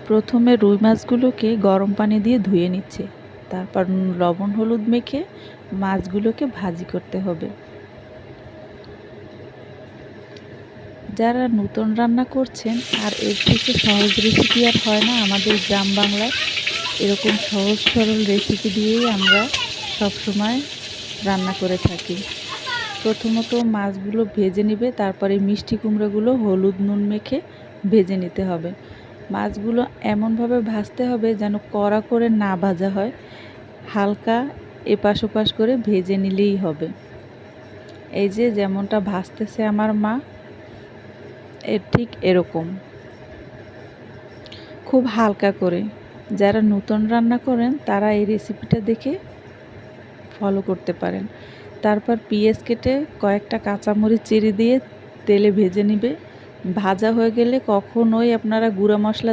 প্রথমে রুই মাছগুলোকে গরম পানি দিয়ে ধুয়ে নিচ্ছে, তারপর লবণ হলুদ মেখে মাছগুলোকে ভাজি করতে হবে। যারা নতুন রান্না করছেন আর এর থেকে সহজ রেসিপি আর হয় না আমাদের গ্রাম বাংলায়, এরকম সহজ সরল রেসিপি দিয়েই আমরা সবসময় রান্না করে থাকি। প্রথমত মাছগুলো ভেজে নিবে, তারপরে মিষ্টি কুমড়োগুলো হলুদ নুন মেখে ভেজে নিতে হবে। মাছগুলো এমনভাবে ভাজতে হবে যেন কড়া করে না ভাজা হয়, হালকা এপাশ ওপাশ করে ভেজে নিলেই হবে। এই যে যেমনটা ভাজতেছে আমার মা, ঠিক এরকম খুব হালকা করে। যারা নতুন রান্না করেন তারা এই রেসিপিটা দেখে ফলো করতে পারেন। তারপর পেঁয়াজ কেটে কয়েকটা কাঁচামরিচ চিড়ে দিয়ে তেলে ভেজে নিবে। ভাজা হয়ে গেলে কখনোই আপনারা গুঁড়া মশলা